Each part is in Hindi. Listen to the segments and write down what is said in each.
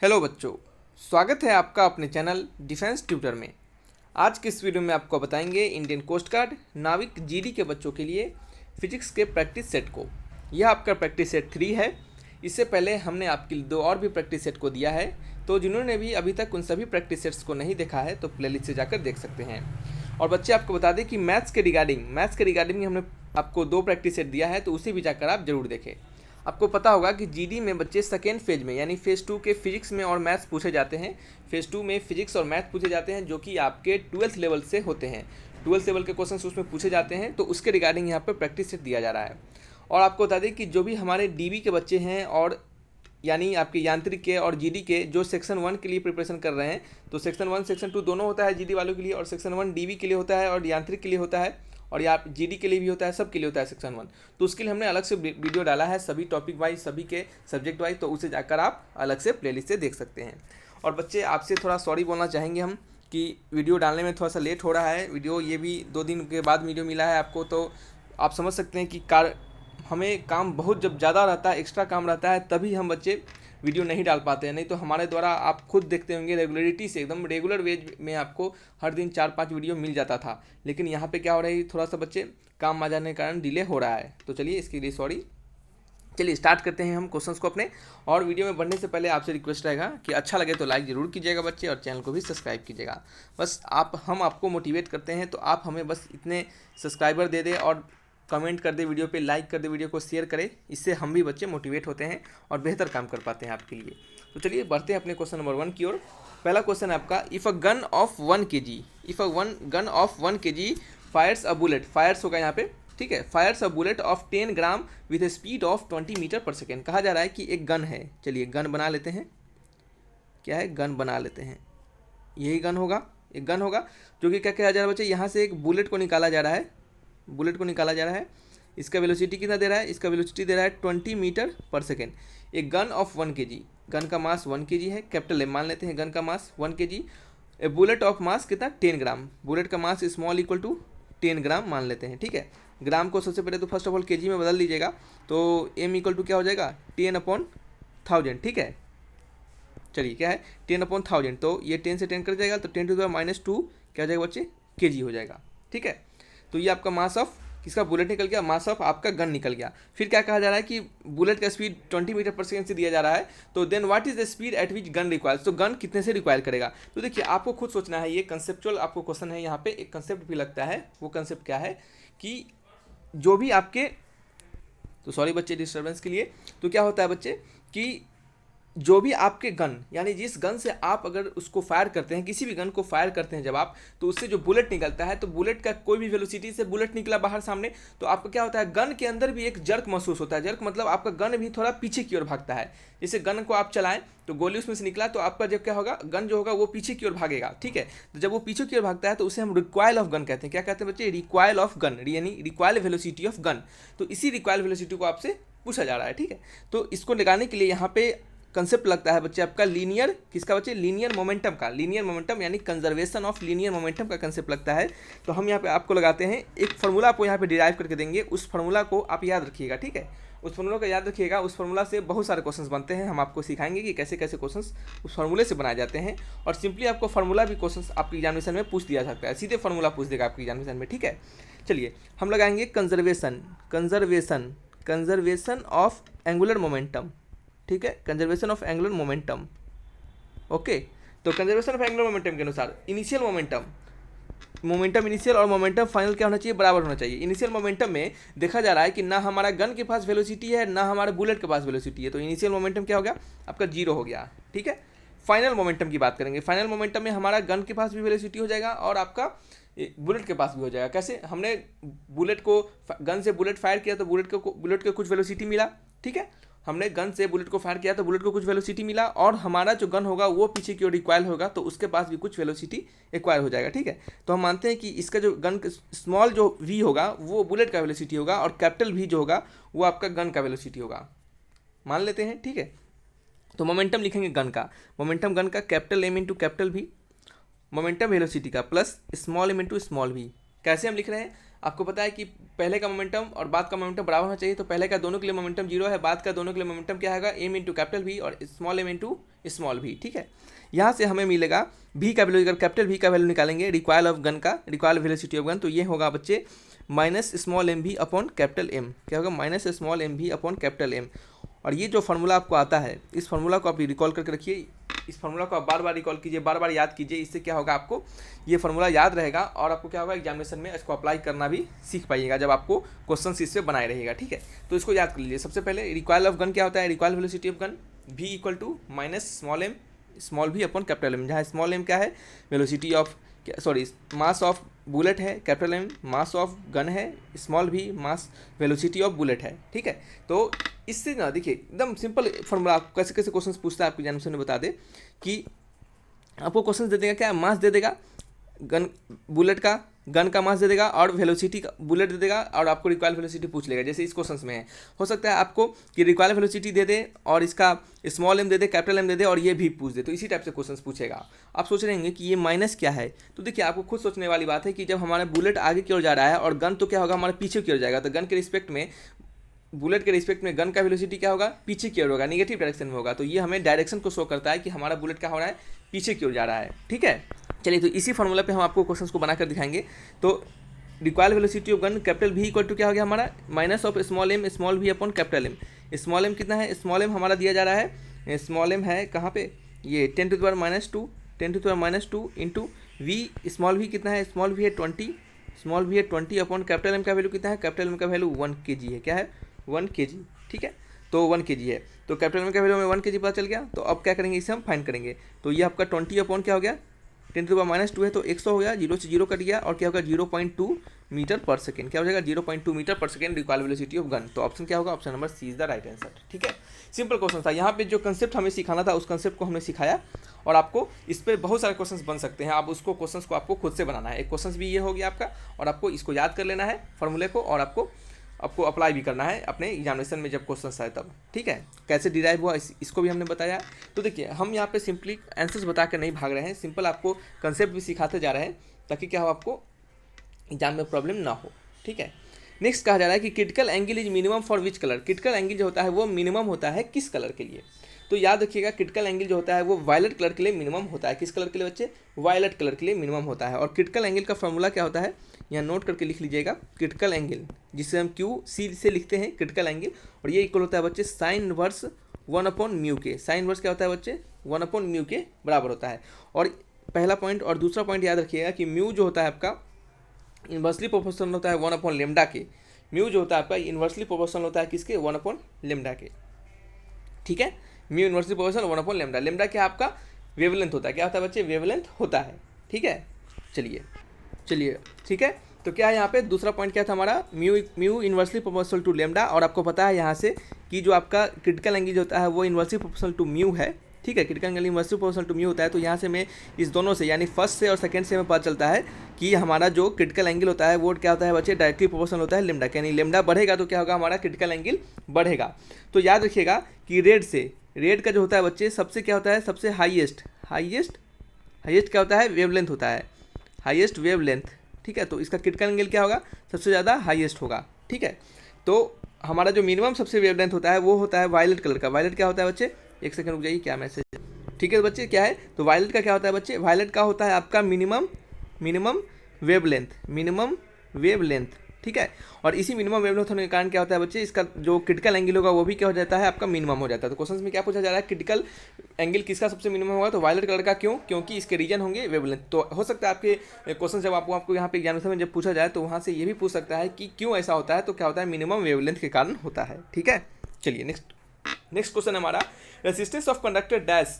हेलो बच्चों, स्वागत है आपका अपने चैनल डिफेंस ट्यूटर में। आज के इस वीडियो में आपको बताएंगे इंडियन कोस्ट गार्ड नाविक जीडी के बच्चों के लिए फिजिक्स के प्रैक्टिस सेट को। यह आपका प्रैक्टिस सेट 3 है। इससे पहले हमने आपके लिए 2 और भी प्रैक्टिस सेट को दिया है, तो जिन्होंने भी अभी तक उन सभी प्रैक्टिस सेट्स को नहीं देखा है तो प्लेलिस्ट से जाकर देख सकते हैं। और बच्चे आपको बता दें कि मैथ्स के रिगार्डिंग हमने आपको 2 प्रैक्टिस सेट दिया है, तो उसे भी जाकर आप जरूर देखें। आपको पता होगा कि जीडी में बच्चे सेकेंड फेज में यानी फेज़ 2 के फिजिक्स में और मैथ्स पूछे जाते हैं। फेज़ 2 में फिजिक्स और मैथ पूछे जाते हैं, जो कि आपके 12th लेवल से होते हैं। 12th लेवल के क्वेश्चन उसमें पूछे जाते हैं, तो उसके रिगार्डिंग यहाँ पर प्रैक्टिस सेट दिया जा रहा है। और आपको बता दें कि जो भी हमारे डीबी के बच्चे हैं और यानी आपके यांत्रिक के और जीडी के जो सेक्शन 1 के लिए प्रिपरेशन कर रहे हैं, तो सेक्शन 1 सेक्शन 2 दोनों होता है जीडी वालों के लिए, और सेक्शन 1 डीबी के लिए होता है और यांत्रिक के लिए होता है, और या जीडी के लिए भी होता है, सब के लिए होता है सेक्शन 1। तो उसके लिए हमने अलग से वीडियो डाला है, सभी टॉपिक वाइज, सभी के सब्जेक्ट वाइज, तो उसे जाकर आप अलग से प्लेलिस्ट से देख सकते हैं। और बच्चे आपसे थोड़ा सॉरी बोलना चाहेंगे हम कि वीडियो डालने में थोड़ा सा लेट हो रहा है। वीडियो ये भी 2 दिन के बाद वीडियो मिला है आपको, तो आप समझ सकते हैं कि हमें काम बहुत जब ज़्यादा रहता है, एक्स्ट्रा काम रहता है, तभी हम बच्चे वीडियो नहीं डाल पाते हैं। नहीं तो हमारे द्वारा आप खुद देखते होंगे रेगुलरिटी से, एकदम रेगुलर वेज में आपको हर दिन 4-5 वीडियो मिल जाता था। लेकिन यहाँ पे क्या हो रहा है, थोड़ा सा बच्चे काम आ जाने के कारण डिले हो रहा है, तो चलिए इसके लिए सॉरी। चलिए स्टार्ट करते हैं हम क्वेश्चंस को अपने। और वीडियो में बढ़ने से पहले आपसे रिक्वेस्ट रहेगा कि अच्छा लगे तो लाइक ज़रूर कीजिएगा बच्चे, और चैनल को भी सब्सक्राइब कीजिएगा। बस हम आपको मोटिवेट करते हैं, तो आप हमें बस इतने सब्सक्राइबर दे दें और कमेंट कर दे, वीडियो पे लाइक कर दे, वीडियो को शेयर करें। इससे हम भी बच्चे मोटिवेट होते हैं और बेहतर काम कर पाते हैं आपके लिए। तो चलिए बढ़ते हैं अपने क्वेश्चन नंबर 1 की ओर। पहला क्वेश्चन है आपका, if a gun of 1 kg, if a gun of 1 kg fires a bullet, fires होगा यहाँ पे, ठीक है, fires a bullet of 10 gram with a speed of 20 metre per second. कहा जा रहा है कि एक गन है। चलिए गन बना लेते हैं, क्या है, गन बना लेते हैं। यही गन होगा, एक गन होगा जो कि क्या कहा जा रहा है बच्चे, यहाँ से एक बुलेट को निकाला जा रहा है, बुलेट को निकाला जा रहा है। इसका वेलोसिटी कितना दे रहा है, इसका वेलोसिटी दे रहा है 20 मीटर पर सेकेंड। एक गन ऑफ 1 kg, गन का मास 1 kg है, कैपिटल एम मान लेते हैं, गन का मास 1 kg। A bullet of mass कितना, 10 ग्राम, बुलेट का मास स्मॉल इक्वल टू 10 ग्राम मान लेते हैं, ठीक है। ग्राम को सबसे पहले तो फर्स्ट ऑफ ऑल kg में बदल लीजिएगा, तो m इक्वल टू क्या हो जाएगा, 10/1000, ठीक है। चलिए क्या है, 10/1000, तो ये 10 से 10 कर जाएगा, तो 10⁻⁻2 क्या हो जाएगा बच्चे, kg हो जाएगा, ठीक है। तो ये आपका मास ऑफ किसका, बुलेट निकल गया, मास ऑफ आपका गन निकल गया। फिर क्या कहा जा रहा है कि बुलेट का स्पीड 20 मीटर पर सेकेंड से दिया जा रहा है, तो then what is the speed at which gun requires, तो गन कितने से रिक्वायर करेगा। तो देखिए आपको खुद सोचना है, ये कंसेप्चुअल आपको क्वेश्चन है, यहाँ पे एक कंसेप्ट भी लगता है। वो कंसेप्ट क्या है कि जो भी आपके, तो सॉरी बच्चे डिस्टर्बेंस के लिए, तो क्या होता है बच्चे कि जो भी आपके गन, यानी जिस गन से आप अगर उसको फायर करते हैं, किसी भी गन को फायर करते हैं जब आप, तो उससे जो बुलेट निकलता है, तो बुलेट का कोई भी वेलोसिटी से बुलेट निकला बाहर सामने, तो आपका क्या होता है, गन के अंदर भी एक जर्क महसूस होता है। जर्क मतलब आपका गन भी थोड़ा पीछे की ओर भागता है। जैसे गन को आप चलाएं तो गोली उसमें से निकला, तो आपका जब क्या होगा, गन जो होगा वो पीछे की ओर भागेगा, ठीक है। तो जब वो पीछे की ओर भागता है तो उसे हम रिक्वायल ऑफ गन कहते हैं। क्या कहते हैं बच्चे, रिक्वायल ऑफ गन, यानी रिक्वायल वेलोसिटी ऑफ गन। तो इसी रिक्वायल वेलोसिटी को आपसे पूछा जा रहा है, ठीक है। तो इसको निकालने के लिए यहाँ पे कंसेप्ट लगता है बच्चे आपका लीनियर, किसका बच्चे, लीनियर मोमेंटम का, लीनियर मोमेंटम यानी कंजर्वेशन ऑफ लीनियर मोमेंटम का कंसेप्ट लगता है। तो हम यहाँ पे आपको लगाते हैं एक फार्मूला, आपको यहाँ पे डिराइव करके देंगे, उस फार्मूला को आप याद रखिएगा, ठीक है। उस फार्मूला को याद रखिएगा, उस फार्मूला से बहुत सारे क्वेश्चंस बनते हैं। हम आपको सिखाएंगे कि कैसे कैसे क्वेश्चंस उस फार्मूले से बनाए जाते हैं। और सिंपली आपको फार्मूला भी क्वेश्चंस आपकी एग्जामिनेशन में पूछ दिया सकता है, सीधे फार्मूला पूछ देगा आपकी एग्जामिनेशन में, ठीक है। चलिए हम लगाएंगे conservation, conservation, conservation of angular momentum, ठीक है, conservation of angular momentum, okay. तो कंजर्वेशन ऑफ एंगुलर मोमेंटम के अनुसार इनिशियल मोमेंटम इनिशियल और मोमेंटम फाइनल क्या होना चाहिए, बराबर होना चाहिए। इनिशियल मोमेंटम में देखा जा रहा है कि ना हमारा गन के पास वेलोसिटी है, ना हमारे बुलेट के पास वेलोसिटी है, तो इनिशियल मोमेंटम क्या हो गया आपका, 0 हो गया, ठीक है। फाइनल मोमेंटम की बात करेंगे, फाइनल मोमेंटम में हमारा गन के पास भी वेलोसिटी हो जाएगा और आपका बुलेट के पास भी हो जाएगा। कैसे, हमने बुलेट को, गन से बुलेट फायर किया तो बुलेट को कुछ वेलोसिटी मिला, ठीक है। हमने गन से बुलेट को फायर किया तो बुलेट को कुछ वेलोसिटी मिला, और हमारा जो गन होगा वो पीछे की ओर रिक्वायल होगा, तो उसके पास भी कुछ वेलोसिटी एक्वायर हो जाएगा, ठीक है। तो हम मानते हैं कि इसका जो गन स्मॉल जो वी होगा वो बुलेट का वेलोसिटी होगा, और कैपिटल वी जो होगा वो आपका गन का वेलोसिटी होगा, मान लेते हैं, ठीक है। तो मोमेंटम लिखेंगे गन का, मोमेंटम गन का capital M into capital V, momentum velocity का plus small m into small v. कैसे हम लिख रहे हैं, आपको पता है कि पहले का मोमेंटम और बाद का मोमेंटम बराबर होना चाहिए, तो पहले का दोनों के लिए मोमेंटम 0 है, बाद का दोनों के लिए मोमेंटम क्या होगा, एम इंटू कैपिटल वी और स्मॉल एम इंटू स्मॉल भी, ठीक है। यहाँ से हमें मिलेगा भी का वैल्यू, अगर कैपिटल भी का वैल्यू निकालेंगे रिक्वायल ऑफ गन का, रिक्वायल वेलोसिटी ऑफ गन, तो ये होगा बच्चे माइनस स्मॉल एम भी अपॉन कैपिटल एम, क्या होगा माइनस स्मॉल एम भी अपॉन कैपिटल एम। और ये जो फार्मूला आपको आता है, इस फार्मूला को आप रिकॉल करके रखिए, इस फार्मूला को आप बार बार रिकॉल कीजिए, बार बार याद कीजिए, इससे क्या होगा आपको ये फार्मूला याद रहेगा और आपको क्या होगा एग्जामिनेशन में इसको अप्लाई करना भी सीख पाइएगा जब आपको क्वेश्चन इससे बनाए रहेगा, ठीक है। तो इसको याद कर लीजिए। सबसे पहले रिक्वायल ऑफ गन क्या होता है, recoil velocity of gun v equal to minus small m small v upon capital M, जहाँ स्मॉल एम क्या है velocity of, sorry mass of bullet है, capital M mass of gun है, small v mass velocity of bullet है, ठीक है। तो इससे ना देखिए एकदम सिंपल फॉर्मूला, आपको कैसे कैसे क्वेश्चन पूछता है आपको एग्जामिनेशन में बता दे कि आपको क्वेश्चन दे देगा, क्या मास दे देगा गन, बुलेट का गन का मास दे देगा और वेलोसिटी का बुलेट दे देगा और आपको रिक्वायर्ड वेलोसिटी पूछ लेगा, जैसे इस क्वेश्चन में है। हो सकता है आपको कि रिक्वायर्ड वेलोसिटी दे दे और इसका स्मॉल एम दे दे, कैपिटल एम दे दे और ये भी पूछ दे, तो इसी टाइप से क्वेश्चन पूछेगा। आप सोच रहे होंगे कि ये माइनस क्या है, तो देखिए आपको खुद सोचने वाली बात है कि जब हमारा बुलेट आगे की ओर जा रहा है और गन तो क्या होगा हमारे पीछे की ओर जाएगा, तो गन के रिस्पेक्ट में, बुलेट के रिस्पेक्ट में गन का वेलोसिटी क्या होगा पीछे की ओर होगा, नेगेटिव डायरेक्शन में होगा। तो ये हमें डायरेक्शन को शो करता है कि हमारा बुलेट क्या हो रहा है पीछे की ओर जा रहा है, ठीक है। चलिए तो इसी फार्मूला पे हम आपको क्वेश्चंस को बनाकर दिखाएंगे। तो required velocity of gun capital V equal to क्या हो गया हमारा minus of small m small v upon capital M. Small m कितना है, स्मॉल एम हमारा दिया जा रहा है, स्मॉल एम है कहाँ पे, ये 10 to the power -2, 10 to the power -2 into V, small भी कितना है, स्मॉल भी है 20, स्मॉल भी है 20 अपॉन कैपिटल एम का वैल्यू कितना है, कैपिटल एम का वैल्यू 1 kg है, क्या है 1 kg, ठीक है। तो 1 kg है, तो कैपिटल एम का वैल्यू हमें 1 kg पता चल गया। तो अब क्या करेंगे, इसे हम फाइंड करेंगे। तो ये आपका 20 अपॉन क्या हो गया 10 टू द पावर -2 है, तो 100 हो गया, 0 से 0 कट गया और क्या होगा 0.2 मीटर पर सेकेंड, क्या हो जाएगा 0.2 metre per second required velocity of gun. तो ऑप्शन क्या होगा, option number C is the right answer, ठीक है। सिंपल क्वेश्चन था, यहाँ पे जो कंसेप्ट हमें सिखाना था उस कंसेप्ट को हमने सिखाया और आपको इस पर बहुत सारे क्वेश्चंस बन सकते हैं। आप उसको क्वेश्चंस को आपको खुद से बनाना है, एक क्वेश्चन भी ये हो गया आपका और आपको इसको याद कर लेना है फॉर्मूले को और आपको अप्लाई भी करना है अपने एग्जामिनेशन में जब क्वेश्चन आए तब, ठीक है। कैसे डिराइव हुआ इसको भी हमने बताया। तो देखिए हम यहाँ पे सिंपली आंसर्स बता कर नहीं भाग रहे हैं, सिंपल आपको कंसेप्ट भी सिखाते जा रहे हैं ताकि क्या हो आपको एग्जाम में प्रॉब्लम ना हो, ठीक है। नेक्स्ट कहा जा रहा है कि critical angle is minimum for which colour, critical angle जो होता है वो मिनिमम होता है किस कलर के लिए। तो याद रखिएगा क्रिटिकल एंगल जो होता है वो वायलेट कलर के लिए मिनिमम होता है, किस कलर के लिए बच्चे, वायलेट कलर के लिए मिनिमम होता है। और क्रिटिकल एंगल का फॉर्मूला क्या होता है, यहाँ नोट करके लिख लीजिएगा, क्रिटिकल एंगल जिसे हम क्यू सी से लिखते हैं क्रिटिकल एंगल, और ये इक्वल होता है बच्चे साइन इनवर्स 1/μ के। साइन इनवर्स क्या होता है बच्चे 1/μ के बराबर होता है। और पहला पॉइंट और दूसरा पॉइंट याद रखिएगा कि म्यू जो होता है आपका इन्वर्सली प्रोपोर्शनल होता है 1/λ के। म्यू जो होता है आपका इन्वर्सली प्रोपोर्शनल होता है किसके 1/λ के, ठीक है। म्यू इन्वर्सली प्रोपोर्शनल 1/λ, लेमडा क्या आपका वेवलेंथ होता है, क्या होता है बच्चे वेवलेंथ होता है, ठीक है। चलिए ठीक है। तो क्या है यहाँ पे दूसरा पॉइंट क्या था हमारा, mu inversely proportional to lambda, और आपको पता है यहाँ से कि जो आपका क्रिटिकल एंगल जो होता है वो इन्वर्सली प्रोपोर्शनल टू म्यू है, ठीक है। Critical angle inversely proportional to mu होता है। तो यहाँ से मैं इस दोनों से यानी फर्स्ट से और सेकंड से हमें पता चलता है कि हमारा जो क्रिटिकल एंगल होता है वो क्या होता है बच्चे डायरेक्टली प्रोपोर्शनल होता है लेमडा, यानी लेमडा बढ़ेगा तो क्या होगा हमारा क्रिटिकल एंगल बढ़ेगा। तो याद रखिएगा कि रेड का जो होता है बच्चे सबसे क्या होता है, सबसे हाईएस्ट क्या होता है वेवलेंथ होता है, हाईएस्ट वेवलेंथ, ठीक है। तो इसका क्रिटिकल एंगल क्या होगा, सबसे ज़्यादा हाईएस्ट होगा, ठीक है। तो हमारा जो मिनिमम सबसे वेवलेंथ होता है वो होता है वायलेट कलर का। वायलेट क्या होता है बच्चे, एक सेकंड रुक जाइए, क्या मैसेज, ठीक है बच्चे क्या है, तो वायलेट का क्या होता है बच्चे, वायलेट का होता है आपका मिनिमम वेवलेंथ, ठीक है। और इसी मिनिमम वेवलेंथ होने के कारण क्या होता है बच्चे, इसका जो क्रिटिकल एंगल होगा वो भी क्या हो जाता है आपका मिनिमम हो जाता है। तो क्वेश्चन में क्या पूछा जा रहा है, क्रिटिकल एंगल किसका सबसे मिनिमम होगा, तो वायलेट कलर का, क्यों, क्योंकि इसके रीजन होंगे वेवलेंथ। तो हो सकता है आपके क्वेश्चन जब आपको यहाँ पे एग्जामिनेशन में जब पूछा जाए तो वहाँ से ये भी पूछ सकता है कि क्यों ऐसा होता है, तो क्या होता है मिनिमम वेवलेंथ के कारण होता है, ठीक है। चलिए नेक्स्ट क्वेश्चन हमारा, resistance of conductor dash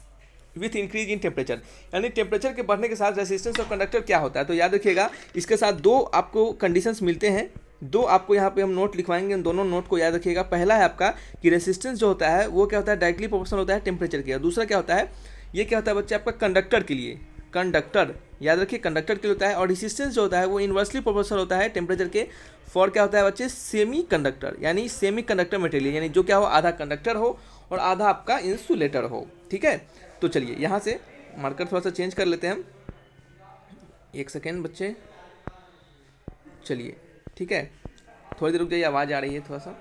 with increase in temperature, यानी टेम्परेचर के बढ़ने के साथ रेसिस्टेंस ऑफ कंडक्टर क्या होता है। तो याद रखिएगा इसके साथ दो आपको कंडीशंस मिलते हैं, दो आपको यहाँ पे हम नोट लिखवाएंगे, उन दोनों नोट को याद रखिएगा। पहला है आपका कि रेसिस्टेंस जो होता है वो क्या होता है डायरेक्टली प्रोपोर्शनल होता है टेम्परेचर के, और दूसरा क्या होता है, ये क्या होता है बच्चे आपका कंडक्टर के लिए, कंडक्टर याद रखिए कंडक्टर के लिए होता है, और रेसिस्टेंस जो होता है वो इन्वर्सली प्रोपोर्शनल होता है टेम्परेचर के फॉर क्या होता है बच्चे सेमी कंडक्टर, यानी सेमी कंडक्टर मटेरियल, यानी जो क्या हो आधा कंडक्टर हो और आधा आपका इंसुलेटर हो, ठीक है। तो चलिए यहाँ से मार्कर थोड़ा सा चेंज कर लेते हैं हम, एक सेकेंड बच्चे, चलिए ठीक है, थोड़ी देर रुक जाइए, आवाज़ आ रही है थोड़ा सा,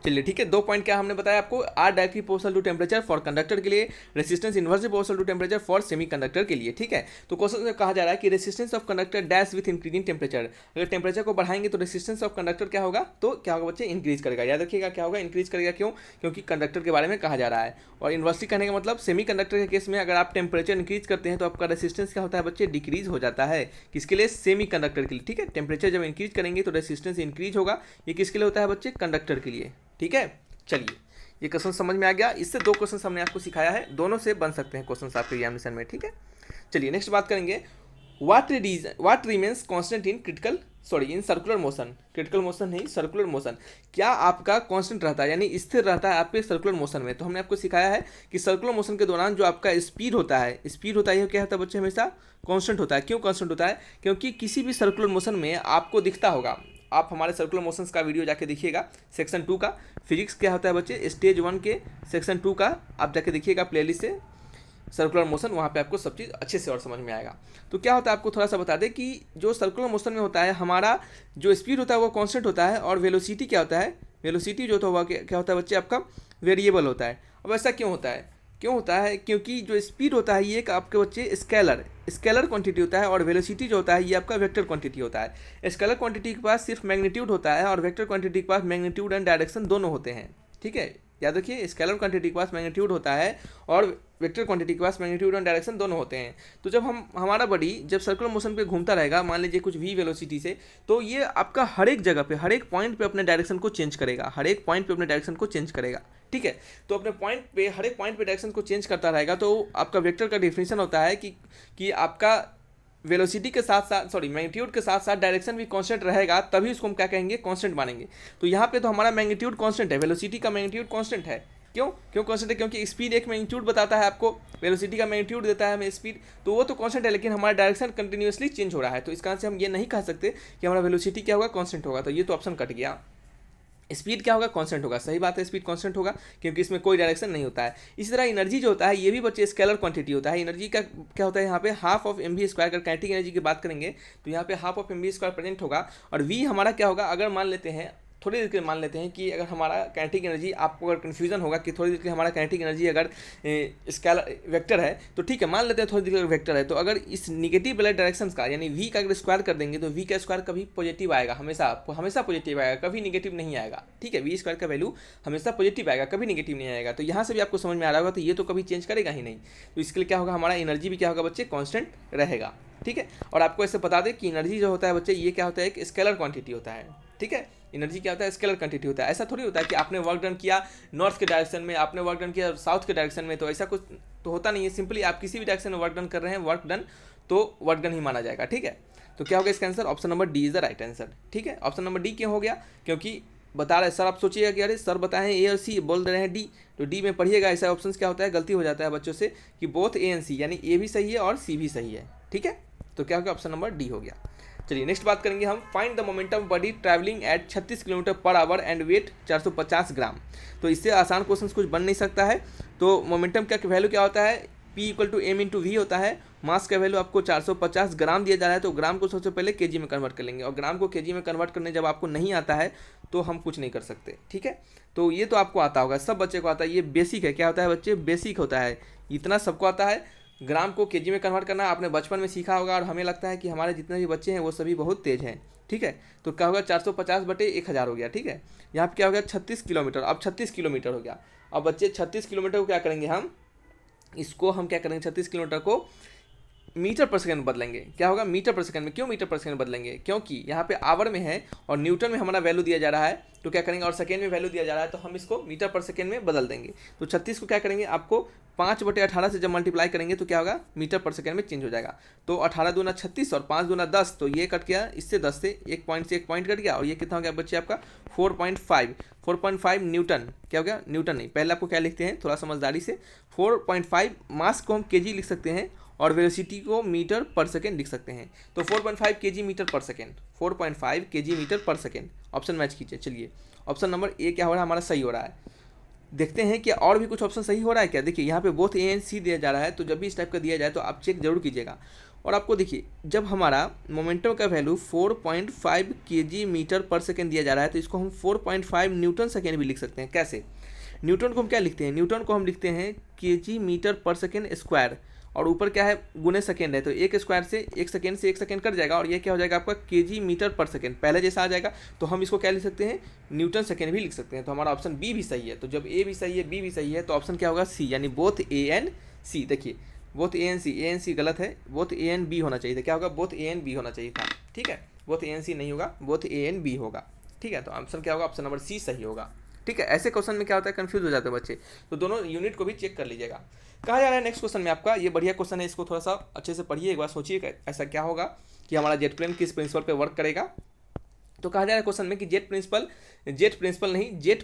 चलिए ठीक है, 2 पॉइंट क्या हमने बताया आपको, R directly proportional to temperature for conductor के लिए, resistance inversely proportional to temperature for semiconductor के लिए। ठीक है, तो क्वेश्चन में कहा जा रहा है कि resistance of conductor dash with increasing temperature, अगर टेम्परेचर को बढ़ाएंगे तो रेसिस्टेंस ऑफ कंडक्टर क्या होगा, तो क्या होगा बच्चे, इंक्रीज करेगा। याद रखिएगा क्या होगा, इंक्रीज करेगा। क्यों? क्योंकि कंडक्टर के बारे में कहा जा रहा है। और इन्वर्सली कहने का मतलब सेमी कंडक्टर के केस में अगर आप टेम्परेचर इंक्रीज करते हैं तो आपका रेसिस्टेंस क्या होता है बच्चे, डिक्रीज हो जाता है। किसके लिए? सेमी कंडक्टर के लिए। ठीक है, टेम्परेचर जब इंक्रीज करेंगे तो रेसिस्टेंस इंक्रीज होगा। ये किसके लिए होता है बच्चे? कंडक्टर के लिए। ठीक है, चलिए ये क्वेश्चन समझ में आ गया। इससे 2 क्वेश्चन हमने आपको सिखाया है, दोनों से बन सकते हैं क्वेश्चन आपके एग्जामिनेशन में। ठीक है, चलिए नेक्स्ट बात करेंगे, what remains constant in circular motion. Critical motion नहीं, सर्कुलर मोशन। क्या आपका कांस्टेंट रहता है, यानी स्थिर रहता है आपके सर्कुलर मोशन में? तो हमने आपको सिखाया है कि सर्कुलर मोशन के दौरान जो आपका स्पीड होता है यह क्या होता है बच्चे, हमेशा कांस्टेंट होता है। क्यों कांस्टेंट होता है? क्योंकि किसी भी सर्कुलर मोशन में आपको दिखता होगा, आप हमारे सर्कुलर मोशंस का वीडियो जाके देखिएगा, सेक्शन 2 का फिजिक्स क्या होता है बच्चे, स्टेज 1 के सेक्शन 2 का आप जाके देखिएगा प्लेलिस्ट से सर्कुलर मोशन, वहाँ पे आपको सब चीज़ अच्छे से और समझ में आएगा। तो क्या होता है आपको थोड़ा सा बता दें कि जो सर्कुलर मोशन में होता है हमारा जो स्पीड होता है वो कांस्टेंट होता है, और वेलोसिटी क्या होता है, वेलोसिटी जो होता है क्या होता है बच्चे, आपका वेरिएबल होता है। अब ऐसा क्यों होता है? क्योंकि जो स्पीड होता है ये एक आपके बच्चे स्केलर क्वांटिटी होता है, और वेलोसिटी जो होता है ये आपका वेक्टर क्वांटिटी होता है। स्केलर क्वांटिटी के पास सिर्फ मैग्नीट्यूड होता है और वेक्टर क्वांटिटी के पास मैग्नीट्यूड एंड डायरेक्शन दोनों होते हैं। ठीक है, याद रखिए, स्केलर क्वांटिटी के पास मैग्नीट्यूड होता है और वेक्टर क्वांटिटी के पास मैग्नीट्यूड एंड डायरेक्शन दोनों होते हैं। तो जब हमारा बॉडी जब सर्कुलर मोशन पे घूमता रहेगा, मान लीजिए कुछ v वेलोसिटी से, तो ये आपका हर एक जगह पे, हर एक पॉइंट पे अपने डायरेक्शन को चेंज करेगा, ठीक है, तो अपने पॉइंट पे, हर एक पॉइंट पे डायरेक्शन को चेंज करता रहेगा। तो आपका वेक्टर का डिफिनेशन होता है कि आपका वेलोसिटी के साथ साथ मैग्नीट्यूड के साथ साथ डायरेक्शन भी कांस्टेंट रहेगा, तभी उसको हम क्या कहेंगे, कांस्टेंट मानेंगे। तो यहाँ पे तो हमारा मैग्नीट्यूड कांस्टेंट है, वेलोसिटी का मैग्नीट्यूड कांस्टेंट है। क्यों कांस्टेंट है? क्योंकि स्पीड एक मैग्नीट्यूड बताता है आपको, वेलोसिटी का मैग्नीट्यूड देता है हमें स्पीड, तो वो तो कांस्टेंट है, लेकिन हमारा डायरेक्शन कंटिन्यूसली चेंज हो रहा है। तो इसका से हम ये नहीं कह सकते कि हमारा वेलोसिटी क्या होगा, कांस्टेंट होगा। तो ये तो ऑप्शन कट गया। स्पीड क्या होगा, कांस्टेंट होगा। सही बात है, स्पीड कांस्टेंट होगा क्योंकि इसमें कोई डायरेक्शन नहीं होता है। इसी तरह एनर्जी जो होता है ये भी बच्चे स्केलर क्वांटिटी होता है। एनर्जी का क्या होता है, यहाँ पे हाफ ऑफ mv स्क्वायर, अगर काइनेटिक एनर्जी की बात करेंगे तो यहाँ पे half of mv square present होगा। और v हमारा क्या होगा, अगर मान लेते हैं थोड़ी देर के लिए मान लेते हैं कि अगर हमारा काइनेटिक एनर्जी, आपको अगर कन्फ्यूजन होगा कि थोड़ी देर के लिए हमारा काइनेटिक एनर्जी अगर स्केलर वेक्टर है, तो ठीक है, मान लेते हैं थोड़ी देर के लिए वेक्टर है, तो अगर इस निगेटिव वाले डायरेक्शन का यानी v का अगर स्क्वायर कर देंगे तो v का स्क्वायर कभी पॉजिटिव आएगा, हमेशा पॉजिटिव आएगा, कभी निगेटिव नहीं आएगा। ठीक है, v स्क्वायर का वैल्यू हमेशा पॉजिटिव आएगा, कभी निगेटिव नहीं आएगा। तो यहाँ से भी आपको समझ में आ रहा होगा, तो ये तो कभी चेंज करेगा ही नहीं। तो इसके लिए क्या होगा, हमारा एनर्जी भी क्या होगा बच्चे, कॉन्स्टेंट रहेगा। ठीक है, और आपको ऐसे बता दें कि एनर्जी जो होता है बच्चे, ये क्या होता है, एक स्केलर क्वांटिटी होता है। ठीक है, एनर्जी क्या होता है, स्केलर क्वांटिटी होता है। ऐसा थोड़ी होता है कि आपने वर्क डन किया नॉर्थ के डायरेक्शन में, आपने वर्क डन किया साउथ के डायरेक्शन में, तो ऐसा कुछ तो होता नहीं है। सिंपली आप किसी भी डायरेक्शन में वर्क डन कर रहे हैं, वर्क डन तो वर्क डन ही माना जाएगा। ठीक है, तो क्या होगा इसका answer, option number D is the right answer. ठीक है, ऑप्शन नंबर डी क्यों हो गया, क्योंकि बता रहे सर, आप सोचिएगा कि अरे सर बताए हैं ए और सी, बोल रहे हैं डी, तो डी में पढ़िएगा। ऐसा ऑप्शन क्या होता है, गलती हो जाता है बच्चों से कि बोथ ए एंड सी, यानी ए भी सही है और सी भी सही है। ठीक है, तो क्या होगा, ऑप्शन नंबर डी हो गया। चलिए नेक्स्ट बात करेंगे हम, find the momentum body travelling at 36 kilometre per hour and weight 450 gram. तो इससे आसान क्वेश्चन कुछ बन नहीं सकता है। तो मोमेंटम का वैल्यू क्या होता है, P = m × v होता है। मास का वैल्यू आपको 450 ग्राम दिया जा रहा है, तो ग्राम को सबसे पहले केजी में कन्वर्ट कर लेंगे, और ग्राम को केजी में कन्वर्ट करने जब आपको नहीं आता है तो हम कुछ नहीं कर सकते। ठीक है, तो ये तो आपको आता होगा, सब बच्चे को आता है, ये बेसिक है। क्या होता है बच्चे, बेसिक होता है, इतना सबको आता है। ग्राम को केजी में कन्वर्ट करना आपने बचपन में सीखा होगा, और हमें लगता है कि हमारे जितने भी बच्चे हैं वो सभी बहुत तेज़ हैं। ठीक है, तो क्या होगा, 450/1000 हो गया। ठीक है, यहाँ पे क्या हो गया, 36 किलोमीटर, अब 36 किलोमीटर हो गया। अब बच्चे 36 किलोमीटर को क्या करेंगे, हम इसको हम क्या करेंगे, 36 किलोमीटर को मीटर पर सेकंड बदलेंगे। क्या होगा, मीटर पर सेकंड में। क्यों मीटर पर सेकंड बदलेंगे, क्योंकि यहाँ पे आवर में है और न्यूटन में हमारा वैल्यू दिया जा रहा है, तो क्या करेंगे, और सेकेंड में वैल्यू दिया जा रहा है, तो हम इसको मीटर पर सेकेंड में बदल देंगे। तो 36 को क्या करेंगे, आपको 5/18 से जब मल्टीप्लाई करेंगे तो क्या होगा, मीटर पर सेकेंड में चेंज हो जाएगा। तो 18 दूना 36 और 5 दूना 10, तो ये कट गया, इससे 10 से एक पॉइंट कट गया, और ये कितना हो गया बच्चे आपका 4.5 न्यूटन। क्या हो गया, न्यूटन नहीं, पहले आपको क्या लिखते हैं थोड़ा समझदारी से, 4.5 मास को हम केजी लिख सकते हैं और वेलोसिटी को मीटर पर सेकेंड लिख सकते हैं। तो 4.5 KG metre per second, 4.5 KG metre per second, option match कीजिए। चलिए ऑप्शन नंबर ए क्या हो रहा है, हमारा सही हो रहा है। देखते हैं कि और भी कुछ ऑप्शन सही हो रहा है क्या। देखिए यहाँ पे बोथ ए एंड सी दिया जा रहा है, तो जब भी इस टाइप का दिया जाए तो आप चेक जरूर कीजिएगा। और आपको देखिए जब हमारा मोमेंटम का value 4.5 kg metre per second दिया जा रहा है तो इसको हम 4.5 न्यूटन सेकेंड भी लिख सकते हैं। कैसे? न्यूटन को हम क्या लिखते हैं? न्यूटन को हम लिखते हैं kg metre per second square, और ऊपर क्या है गुने सेकेंड है, तो एक स्क्वायर से एक सेकेंड कट जाएगा और ये क्या हो जाएगा आपका kg मीटर पर सेकेंड, पहले जैसा आ जाएगा। तो हम इसको क्या लिख सकते हैं? न्यूटन सेकेंड भी लिख सकते हैं। तो हमारा ऑप्शन बी भी सही है। तो जब ए भी सही है बी भी सही है तो ऑप्शन क्या होगा? सी, यानी बोथ ए एंड सी। देखिए बोथ ए एन सी गलत है, बोथ ए एन बी होना चाहिए था। क्या होगा? बोथ ए एन बी होना चाहिए था। ठीक है, बोथ ए एन सी नहीं होगा, बोथ ए एन बी होगा। ठीक है, तो ऑप्शन क्या होगा? ऑप्शन नंबर सी सही होगा। ठीक है, ऐसे क्वेश्चन में क्या होता है कंफ्यूज हो जाते हैं बच्चे, तो दोनों यूनिट को भी चेक कर लीजिएगा। कहा जा रहा है नेक्स्ट क्वेश्चन में आपका, ये बढ़िया क्वेश्चन है, इसको थोड़ा सा अच्छे से पढ़िए, एक बार सोचिए ऐसा क्या होगा कि हमारा जेट प्लेन किस प्रिंसिपल पे वर्क करेगा। तो कहा जा रहा है क्वेश्चन में कि jet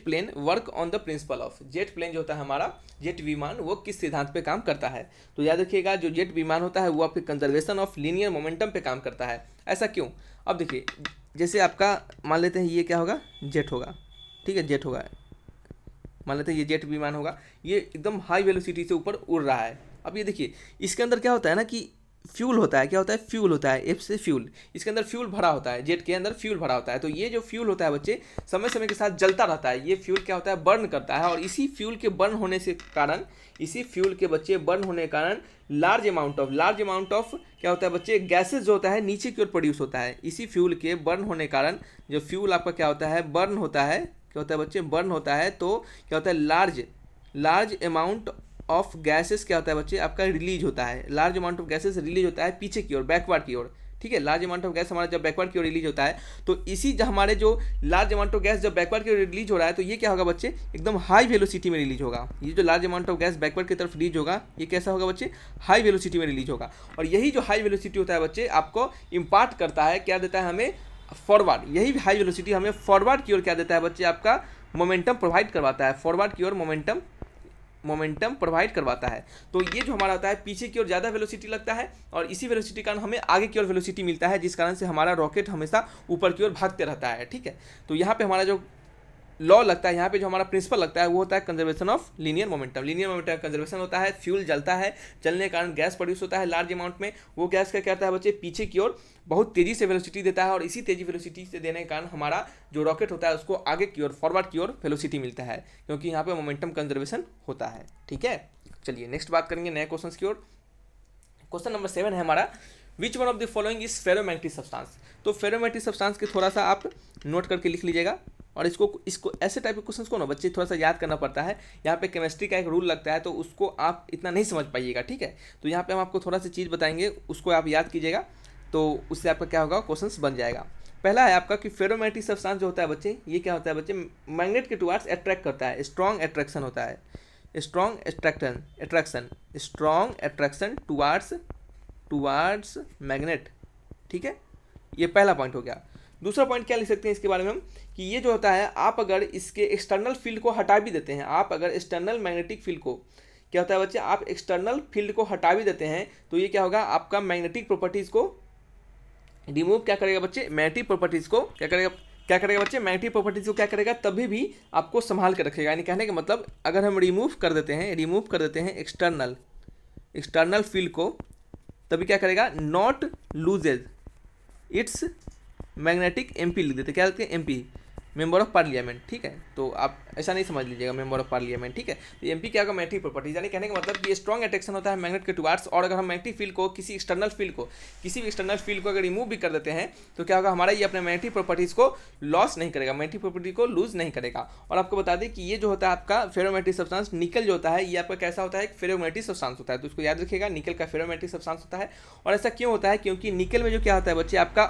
plane work on the principle of, jet plane जो होता है हमारा जेट विमान वो किस सिद्धांत पे काम करता है। तो याद रखिएगा जो जेट विमान होता है वो आपके कंजर्वेशन ऑफ लीनियर मोमेंटम पे काम करता है। ऐसा क्यों? अब देखिए जैसे आपका मान लेते हैं ये क्या होगा? जेट होगा। ठीक है, जेट होगा, मान लेते हैं ये जेट विमान होगा, ये एकदम हाई वेलोसिटी से ऊपर उड़ रहा है। अब ये देखिए इसके अंदर क्या होता है ना कि फ्यूल होता है। क्या होता है? फ्यूल होता है, एफ से फ्यूल, इसके अंदर फ्यूल भरा होता है, जेट के अंदर फ्यूल भरा होता है। तो ये जो फ्यूल होता है बच्चे समय समय के साथ जलता रहता है। ये फ्यूल क्या होता है? बर्न करता है, और इसी फ्यूल के बर्न होने के कारण लार्ज अमाउंट ऑफ क्या होता है बच्चे? गैसेज जो होता है नीचे की ओर प्रोड्यूस होता है। इसी फ्यूल के बर्न होने के कारण जो फ्यूल आपका क्या होता है? बर्न होता है। क्या होता है बच्चे? बर्न होता है। तो क्या होता है? लार्ज अमाउंट ऑफ गैसेस क्या होता है बच्चे? आपका रिलीज होता है। Large amount of gases release होता है पीछे की ओर, बैकवर्ड की ओर। ठीक है, लार्ज अमाउंट ऑफ गैस हमारा जब बैकवर्ड की ओर रिलीज होता है तो इसी हमारे जो लार्ज अमाउंट ऑफ गैस जब बैकवर्ड की ओर रिलीज हो रहा है तो ये क्या होगा बच्चे? एकदम हाई वेलोसिटी में रिलीज होगा। ये जो large amount of gas backward की तरफ रिलीज होगा ये कैसा होगा बच्चे? हाई वेलोसिटी में रिलीज होगा। और यही जो हाई वेलोसिटी होता है बच्चे आपको इम्पार्ट करता है, क्या देता है हमें? फॉरवर्ड। यही हाई वेलोसिटी हमें फॉरवर्ड की ओर क्या देता है बच्चे? आपका मोमेंटम प्रोवाइड करवाता है। फॉरवर्ड की ओर मोमेंटम प्रोवाइड करवाता है। तो ये जो हमारा होता है पीछे की ओर ज़्यादा वेलोसिटी लगता है और इसी वेलोसिटी कारण हमें आगे की ओर वेलोसिटी मिलता है, जिस कारण से हमारा रॉकेट हमेशा ऊपर की ओर भागते रहता है। ठीक है, तो यहाँ पे हमारा जो लॉ लगता है, यहाँ पे जो हमारा प्रिंसिपल लगता है वो होता है conservation of linear momentum. Linear momentum conservation होता है, फ्यूल जलता है, जलने के कारण गैस प्रोड्यूस होता है लार्ज अमाउंट में। वो गैस क्या करता है बच्चे? पीछे की ओर बहुत तेज़ी से वेलोसिटी देता है, और इसी तेजी वेलोसिटी से देने के कारण हमारा जो रॉकेट होता है उसको आगे की ओर, फॉरवर्ड की ओर वेलोसिटी मिलता है, क्योंकि यहाँ पे मोमेंटम कंजर्वेशन होता है। ठीक है, चलिए नेक्स्ट बात करेंगे नए क्वेश्चन की ओर। क्वेश्चन नंबर 7 है हमारा, which one of the following is ferromagnetic substance. तो फेरोमैग्नेटिक सब्सटेंस के थोड़ा सा आप नोट करके लिख लीजिएगा, और इसको ऐसे टाइप के क्वेश्चंस को ना बच्चे थोड़ा सा याद करना पड़ता है। यहाँ पे केमिस्ट्री का एक रूल लगता है तो उसको आप इतना नहीं समझ पाइएगा। ठीक है, तो यहाँ पे हम आपको थोड़ा सा चीज़ बताएंगे, उसको आप याद कीजिएगा, तो उससे आपका क्या होगा? क्वेश्चंस बन जाएगा। पहला है आपका कि फेरोमैग्नेटिक सब्सटेंस जो होता है बच्चे, ये क्या होता है बच्चे? मैग्नेट के टुवार्ड्स अट्रैक्ट करता है, स्ट्रॉन्ग अट्रैक्शन होता है, स्ट्रॉन्ग अट्रैक्शन टुवार्ड्स मैग्नेट। ठीक है, ये पहला पॉइंट हो गया। दूसरा पॉइंट क्या लिख सकते हैं इसके बारे में हम, कि ये जो होता है आप अगर इसके एक्सटर्नल फील्ड को हटा भी देते हैं, आप अगर एक्सटर्नल मैग्नेटिक फील्ड को, क्या होता है बच्चे? आप एक्सटर्नल फील्ड को हटा भी देते हैं तो ये क्या होगा? आपका मैग्नेटिक प्रॉपर्टीज़ को रिमूव क्या करेगा बच्चे? मैग्नेटिक प्रॉपर्टीज़ को क्या करेगा बच्चे? मैग्नेटिक प्रॉपर्टीज़ को क्या करेगा? तभी भी आपको संभाल कर रखेगा। यानी कहने का मतलब अगर हम रिमूव कर देते हैं एक्सटर्नल फील्ड को, तभी क्या करेगा? Not loses it's magnetic MP लिख देते। क्या लिखते हैं? MP, member of parliament. ठीक है, तो आप ऐसा नहीं समझ लीजिएगा मेंबर ऑफ पार्लियामेंट। ठीक है, तो एमपी क्या होगा? Magnetic properties. यानी कहने का मतलब कि ये स्ट्रॉन्ग अट्रैक्शन होता है मैग्नेट के टुवार्ड्स, और अगर हम मैग्नेटिक फील्ड को किसी भी एक्सटर्नल फील्ड को अगर रिमूव भी कर देते हैं तो क्या होगा? हमारा ये अपने मैग्नेटिक प्रॉपर्टीज को लॉस नहीं करेगा, मैग्नेटिक प्रॉपर्टी को लूज नहीं करेगा। और आपको बता दें कि ये जो होता है आपका फेरोमैग्नेटिक सब्सटेंस, निकल जो होता है ये आपका कैसा होता है? एक फेरोमैग्नेटिक सब्सटेंस होता है। तो उसको याद रखिएगा, निकल का फेरोमैग्नेटिक सब्सटेंस होता है। और ऐसा क्यों होता है? क्योंकि निकल में जो क्या होता है बच्चे? आपका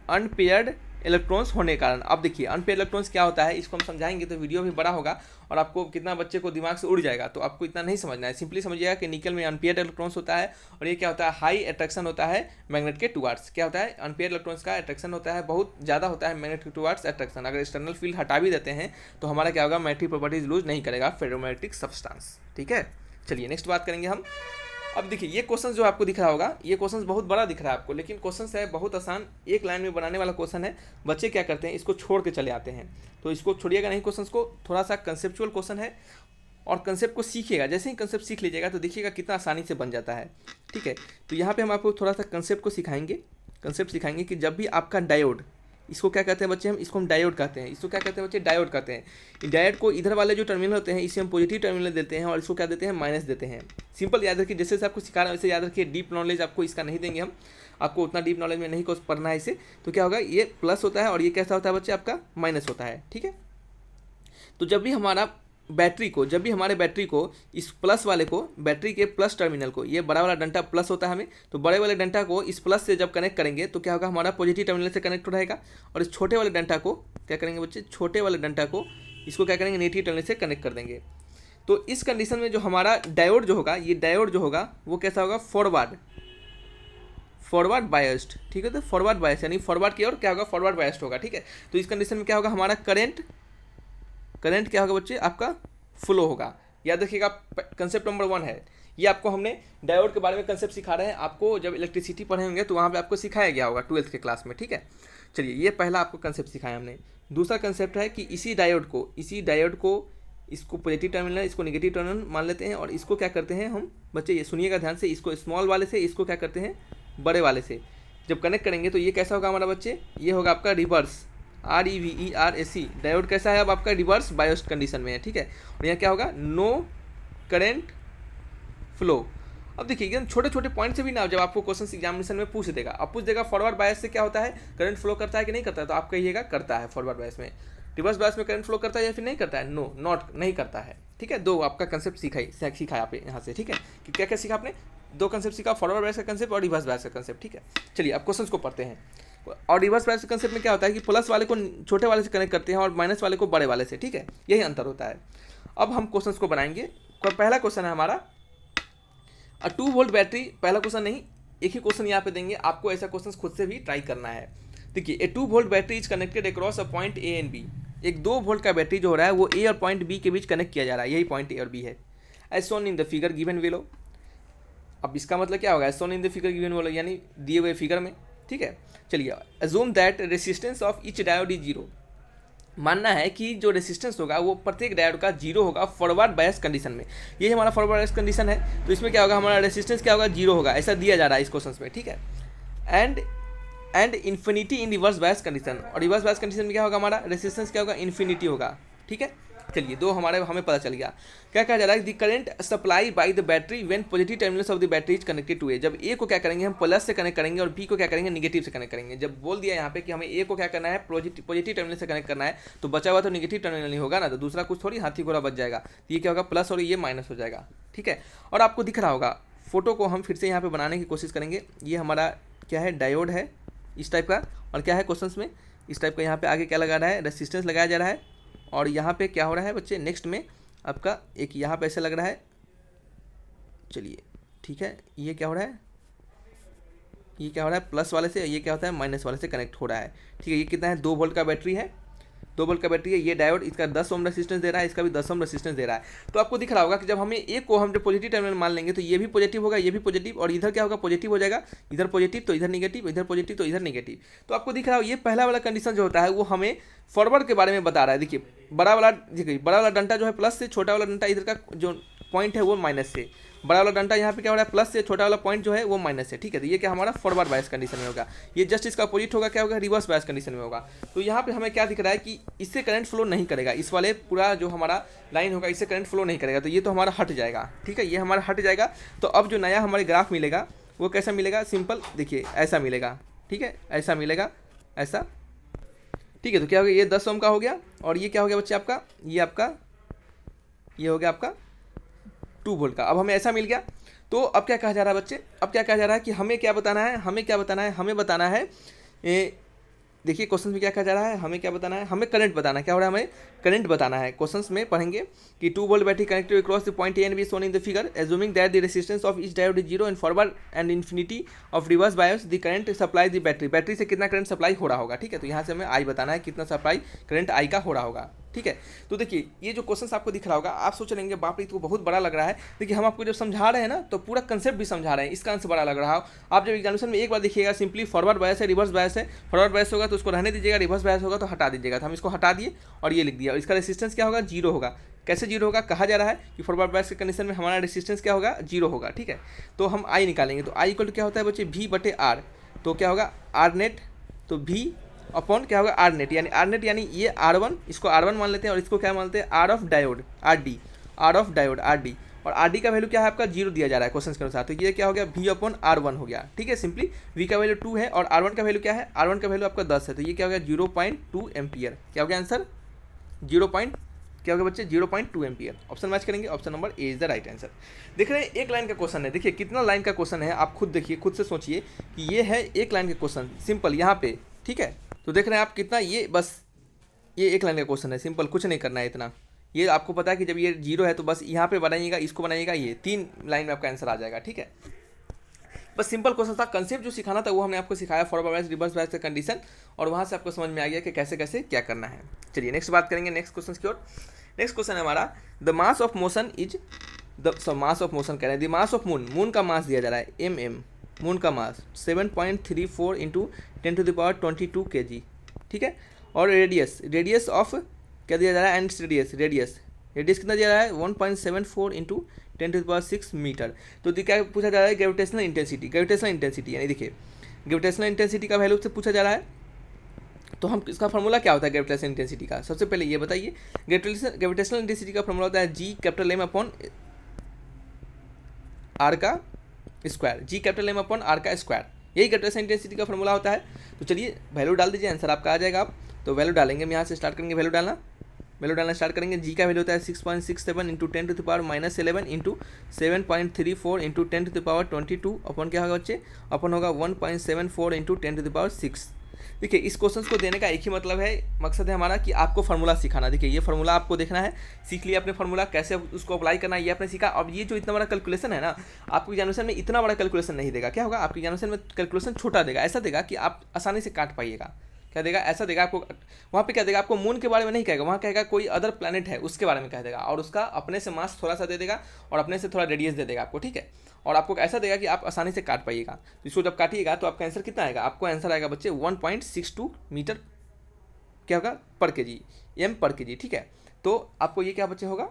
अनपेयर्ड इलेक्ट्रॉन्स होने के कारण। अब देखिए अनपेयर्ड इलेक्ट्रॉन्स क्या होता है, इसको हम समझाएंगे तो वीडियो भी बड़ा होगा और आपको कितना बच्चे को दिमाग से उड़ जाएगा, तो आपको इतना नहीं समझना है। सिंपली समझिएगा कि निकल में अनपेयर्ड इलेक्ट्रॉन्स होता है और ये क्या होता है? हाई अट्रैक्शन होता है मैग्नेट के टुवार्ड्स। क्या होता है? अनपेयर्ड इलेक्ट्रॉन्स का अट्रैक्शन होता है, बहुत ज़्यादा होता है मैग्नेट के टुवार्ड्स अट्रैक्शन। अगर एक्सटर्नल फील्ड हटा भी देते हैं तो हमारा क्या होगा? मैग्नेटिक प्रॉपर्टीज लूज नहीं करेगा फेरोमैग्नेटिक सब्सटेंस। ठीक है, चलिए नेक्स्ट बात करेंगे हम। अब देखिए ये क्वेश्चन जो आपको दिख रहा होगा, ये क्वेश्चन बहुत बड़ा दिख रहा है आपको, लेकिन क्वेश्चन है बहुत आसान, एक लाइन में बनाने वाला क्वेश्चन है। बच्चे क्या करते हैं? इसको छोड़ के चले आते हैं, तो इसको छोड़िएगा नहीं क्वेश्चन को, थोड़ा सा कंसेप्चुअल क्वेश्चन है और कंसेप्ट को सीखिएगा। जैसे ही कंसेप्ट सीख लीजिएगा तो देखिएगा कितना आसानी से बन जाता है, ठीक है। तो यहाँ पे हम आपको थोड़ा सा कंसेप्ट को सिखाएंगे। कंसेप्ट सिखाएंगे कि जब भी आपका डायोड, इसको क्या कहते हैं बच्चे, हम डायोड कहते हैं। इसको क्या कहते हैं बच्चे, डायोड कहते हैं। डायोड को इधर वाले जो टर्मिनल होते हैं इसे हम पॉजिटिव टर्मिनल देते हैं और इसको क्या देते हैं, माइनस देते हैं। सिंपल याद रखिए, जैसे आपको सिखा रहा है वैसे याद रखिए। डीप नॉलेज आपको इसका नहीं देंगे हम, आपको उतना डीप नॉलेज में नहीं को पढ़ना है इसे। तो क्या होगा, ये प्लस होता है और ये कैसा होता है बच्चे, आपका माइनस होता है, ठीक है। तो जब भी हमारे बैटरी को इस प्लस वाले को, बैटरी के प्लस टर्मिनल को, ये बड़ा वाला डंटा प्लस होता है हमें, तो बड़े वाले डंटा को इस प्लस से जब कनेक्ट करेंगे तो क्या होगा, हमारा पॉजिटिव टर्मिनल से कनेक्ट हो रहेगा। और इस छोटे वाले डंटा को क्या करेंगे बच्चे, छोटे वाले डंटा को इसको क्या करेंगे, नेगेटिव टर्मिनल से कनेक्ट कर देंगे। तो इस कंडीशन में जो हमारा डायोड जो होगा, ये डायोड जो होगा वो कैसा होगा, फॉरवर्ड बायस्ड, ठीक है। तो फॉरवर्ड बायस्ड यानी फॉरवर्ड की ओर क्या होगा, फॉरवर्ड बायस्ड होगा, ठीक है। तो इस कंडीशन में क्या होगा, हमारा करंट क्या होगा बच्चे, आपका फ्लो होगा। याद रखिएगा, कंसेप्ट नंबर 1 है ये। आपको हमने डायोड के बारे में कंसेप्ट सिखा रहे हैं। आपको जब इलेक्ट्रिसिटी पढ़े होंगे तो वहाँ पे आपको सिखाया गया होगा 12th के क्लास में, ठीक है। चलिए, ये पहला आपको कंसेप्ट सिखाया हमने। दूसरा कंसेप्ट है कि इसी डायोड को इसको पॉजिटिव टर्मिनल, इसको नेगेटिव टर्मिनल मान लेते हैं और इसको क्या करते हैं हम बच्चे, ये सुनिएगा ध्यान से, इसको स्मॉल वाले से इसको क्या करते हैं, बड़े वाले से जब कनेक्ट करेंगे तो ये कैसा होगा हमारा बच्चे, ये होगा आपका रिवर्स, REVERSE। डायोड कैसा है, अब आपका रिवर्स बायस्ड कंडीशन में है, ठीक है। और यहाँ क्या होगा, नो करंट फ्लो। अब देखिए एकदम छोटे छोटे पॉइंट से भी ना, जब आपको क्वेश्चन एग्जामिनेशन में पूछ देगा, अब पूछ देगा फॉरवर्ड बायस से क्या होता है, करंट फ्लो करता है कि नहीं करता है, तो आप कहिएगा करता है फॉरवर्ड बायस में। रिवर्स बायस में करंट फ्लो करता है या फिर नहीं करता है, नो नॉट नहीं करता है, ठीक है। दो आपका कंसेप्ट सीखा आप यहाँ से, ठीक है। कि क्या क्या सीखा आपने, 2 कंसेप्ट सीखा, फॉरवर्ड बायस का कंसेप्ट और रिवर्स बायस का कंसेप्ट, ठीक है। चलिए अब क्वेश्चन को पढ़ते हैं। और रिवर्स बायस कंसेप्ट में क्या होता है कि प्लस वाले को छोटे वाले से कनेक्ट करते हैं और माइनस वाले को बड़े वाले से, ठीक है। यही अंतर होता है। अब हम क्वेश्चंस को बनाएंगे। पहला क्वेश्चन है हमारा, 2 वोल्ट बैटरी। पहला क्वेश्चन नहीं, एक ही क्वेश्चन यहाँ पे देंगे आपको, ऐसा क्वेश्चन खुद से भी ट्राई करना है। देखिए, a 2 volt battery is connected across a point A and B. एक 2 वोल्ट का बैटरी जो हो रहा है वो ए और पॉइंट बी के बीच कनेक्ट किया जा रहा है, यही पॉइंट ए और बी है। As shown in the figure given below. अब इसका मतलब क्या होगा, as shown in the figure given below यानी दिए हुए फिगर में, ठीक है। चलिए, assume that resistance of each diode is 0। मानना है कि जो रेसिस्टेंस होगा वो प्रत्येक डायोड का 0 होगा फॉरवर्ड बायस कंडीशन में। ये हमारा फॉरवर्ड बायस कंडीशन है, तो इसमें क्या होगा, हमारा रेसिस्टेंस क्या होगा, 0 होगा, ऐसा दिया जा रहा है इस क्वेश्चन में, ठीक है। And infinity in reverse bias condition. और रिवर्स बायस कंडीशन में क्या होगा, हमारा रेसिस्टेंस क्या होगा, इन्फिनिटी होगा, ठीक है। चलिए, 2 हमें पता चल गया। क्या कहा जा रहा है, the current supply by the battery when positive terminals of the battery is connected to A. जब ए को क्या करेंगे हम प्लस से कनेक्ट करेंगे और बी को क्या करेंगे, नेगेटिव से कनेक्ट करेंगे। जब बोल दिया यहाँ पे कि हमें ए को क्या करना है, पॉजिटिव टर्मिनल से कनेक्ट करना है, तो बचा हुआ तो नेगेटिव टर्मिनल नहीं होगा ना, तो दूसरा कुछ थोड़ी हाथी घोड़ा बच जाएगा। तो ये क्या होगा, प्लस और ये माइनस हो जाएगा, ठीक है। और आपको दिख रहा होगा, फोटो को हम फिर से यहाँ पे बनाने की कोशिश करेंगे। ये हमारा क्या है, डायोड है इस टाइप का, और क्या है क्वेश्चंस में इस टाइप का, यहाँ पे आगे क्या लगा रहा है, रेसिस्टेंस लगाया जा रहा है। और यहाँ पे क्या हो रहा है बच्चे, नेक्स्ट में आपका एक यहाँ पे ऐसे लग रहा है। चलिए ठीक है, ये क्या हो रहा है, प्लस वाले से, ये क्या होता है, माइनस वाले से कनेक्ट हो रहा है, ठीक है। ये कितना है, 2 वोल्ट का बैटरी है, 2 वोल्ट का बैटरी है। ये डायोड इसका 10 ओम रेसिस्टेंस दे रहा है, इसका भी 10 ओम रेसिस्टेंस दे रहा है। तो आपको दिख रहा होगा कि जब हमें एक को हम जब पॉजिटिव टर्मिनल मान लेंगे तो ये भी पॉजिटिव होगा, ये भी पॉजिटिव, और इधर क्या होगा, पॉजिटिव हो जाएगा, इधर पॉजिटिव तो इधर नेगेटिव, इधर पॉजिटिव तो इधर नेगेटिव। तो आपको दिख रहा हो, ये पहला वाला कंडीशन जो होता है वो हमें फॉरवर्ड के बारे में बता रहा है। देखिए, बड़ा वाला डंटा जो है प्लस से, छोटा वाला डंटा इधर का जो पॉइंट है वो माइनस से। बड़ा वाला डंटा यहाँ पे क्या हो रहा है, प्लस से, छोटा वाला पॉइंट जो है वो माइनस से, ठीक है। तो ये क्या हमारा फॉरवर्ड बायस कंडीशन में होगा। ये जस्ट इसका अपोजिट होगा, क्या होगा, रिवर्स बायस कंडीशन में होगा। तो यहाँ पे हमें क्या दिख रहा है कि इससे करंट फ्लो नहीं करेगा, इस वाले पूरा जो हमारा लाइन होगा इससे करंट फ्लो नहीं करेगा, तो ये तो हमारा हट जाएगा, ठीक है। ये हमारा हट जाएगा। तो अब जो नया हमारे ग्राफ मिलेगा वो कैसा मिलेगा, सिंपल देखिए ऐसा मिलेगा, ठीक है, ऐसा मिलेगा, ऐसा, ठीक है। तो क्या हो गया, ये 10 ओम का हो गया, और ये क्या हो गया बच्चे आपका, ये हो गया आपका 2 वोल्ट का। अब हमें ऐसा मिल गया। तो अब क्या कहा जा रहा है बच्चे, अब क्या कहा जा रहा है कि हमें क्या बताना है, हमें बताना है देखिए क्वेश्चन में क्या कहा जा रहा है, हमें क्या बताना है, हमें करंट बताना है। क्या हो रहा है, हमें करंट बताना है। क्वेश्चंस में पढ़ेंगे कि 2 volt battery connected across the point A and be shown in the figure, assuming that the resistance of each diode is 0 and forward and infinity of reverse bias the current supply the battery से कितना करंट सप्लाई हो रहा होगा, ठीक है। तो यहाँ से हमें आई बताना है, कितना सप्लाई करंट आई का हो रहा होगा। ठीक है। तो देखिए ये जो क्वेश्चन आपको दिख रहा होगा, आप सोच लेंगे बाप रे तो बहुत बड़ा लग रहा है। देखिए हम आपको जब समझा रहे हैं ना तो पूरा कंसेप्ट भी समझा रहे हैं, इसका आंसर बड़ा लग रहा हो। आप जब एग्जामिनेशन में एक बार देखिएगा, सिंपली फॉरवर्ड बायस है, रिवर्स बायस है। फॉरवर्ड बायस होगा तो उसको रहने दीजिएगा, रिवर्स बायस होगा तो हटा दीजिएगा। तो हम इसको हटा दिए और ये लिख दिया। और इसका रेसिस्टेंस क्या होगा? जीरो होगा। कैसे जीरो होगा? कहा जा रहा है कि फॉरवर्ड बायस के कंडीशन में हमारा रेसिस्टेंस क्या होगा? जीरो होगा। ठीक है, तो हम आई निकालेंगे। तो आई इक्वल टू क्या होता है बच्चे? वी बटे आर। तो क्या होगा? R net. तो वी अपॉन क्या होगा? R net. यानी आर नेट यानी ये आर वन, इसको आर वन मान लेते हैं और इसको क्या मानते हैं? R of diode, R D. R of diode, R D. और आर डी का वैल्यू क्या है आपका? जीरो दिया जा रहा है क्वेश्चन के अनुसार। तो ये क्या हो गया? वी अपॉन आर वन हो गया। ठीक है, सिंपली वी का वैल्यू 2 है और आर वन का वैल्यू क्या है? आर वन का वैल्यू आपका 10 है। तो ये क्या हो गया? 0.2 एम्पियर। क्या हो गया आंसर? क्या होगा बच्चे? 0.2 एम्पियर। ऑप्शन मैच करेंगे, option number A is the right answer. देख रहे हैं एक लाइन का क्वेश्चन है। देखिए कितना लाइन का क्वेश्चन है, आप खुद देखिए, खुद से सोचिए कि ये है एक लाइन का क्वेश्चन, सिंपल यहाँ पे। ठीक है, तो देख रहे हैं आप कितना, ये बस ये एक लाइन का क्वेश्चन है, सिंपल, कुछ नहीं करना है इतना। ये आपको पता है कि जब ये जीरो है तो बस यहाँ पे बनाइएगा, इसको बनाइएगा, ये 3 लाइन में आपका आंसर आ जाएगा। ठीक है, बस सिंपल क्वेश्चन था। कंसेप्ट जो सिखाना था वो हमने आपको सिखाया, फॉरवर्ड बायस, रिवर्स बायस का कंडीशन, और वहाँ से आपको समझ में आ गया कि कैसे कैसे क्या करना है। चलिए नेक्स्ट बात करेंगे, नेक्स्ट क्वेश्चन की ओर। नेक्स्ट क्वेश्चन है हमारा, the mass of motion is mass of motion कह रहे हैं, the mass of moon. Moon का मास दिया जा रहा है एम। मून का मास 7.34 इंटू 10⁻22 kg। ठीक है, और रेडियस ऑफ क्या दिया जा रहा है? एंड रेडियस कितना दिया जा रहा है? 1.74 इंटू 10⁻6 मीटर। तो क्या पूछा जा रहा है? ग्रेविटेशनल इंटेंसिटी यानी देखिए ग्रेविटेशनल इंटेंसिटी का वैल्यू से पूछा जा रहा है। तो हम इसका फॉर्मूला क्या होता है ग्रेविटेशनल इंटेंसिटी का? सबसे पहले ये बताइए, ग्रेविटेशनल इंटेंसिटी का फॉर्मूला होता है G capital M upon R का square. G capital M upon R का स्क्वायर, यही ग्रेविटेशनल इंटेंसिटी का फॉर्मूला होता है। तो चलिए वैल्यू डाल दीजिए, आंसर आपका आ जाएगा। आप तो वैल्यू डालेंगे, हम यहाँ से स्टार्ट करेंगे वैल्यू डालना स्टार्ट करेंगे। जी का वैल्यू होता है 6.67 इंटू 10⁻−11 इंटू 7.34 इंटू 10⁻22 अपन क्या होगा बच्चे? अपन होगा 1.74 इंटू 10⁻6। देखिए इस क्वेश्चन को देने का एक ही मतलब है, मकसद है हमारा कि आपको फार्मूला सिखाना। देखिए ये फार्मूला आपको देखना है, सीख लिया आपने फार्मूला, कैसे उसको अप्लाई करना है ये आपने सीखा। अब ये जो इतना बड़ा कैलकुलेशन है ना, आपको एग्जामिनेशन में इतना बड़ा कैलकुलेशन नहीं देगा। क्या होगा? आपके एग्जामिनेशन में कैलकुलेशन छोटा देगा, ऐसा देगा कि आप आसानी से काट पाइएगा। क्या देगा? ऐसा देगा आपको, वहाँ पे क्या देगा आपको? मून के बारे में नहीं कहेगा, वहाँ कहेगा कोई अदर प्लैनेट है उसके बारे में कह देगा, और उसका अपने से मास थोड़ा सा दे देगा और अपने से थोड़ा रेडियस दे देगा आपको। ठीक है, और आपको ऐसा देगा कि आप आसानी से काट पाइएगा। तो इसको जब काटिएगा तो आपका आंसर कितना आएगा? आपको आंसर आएगा बच्चे 1.62 मीटर क्या होगा? पर केजी, एम पर केजी। ठीक है, तो आपको ये क्या बच्चे होगा?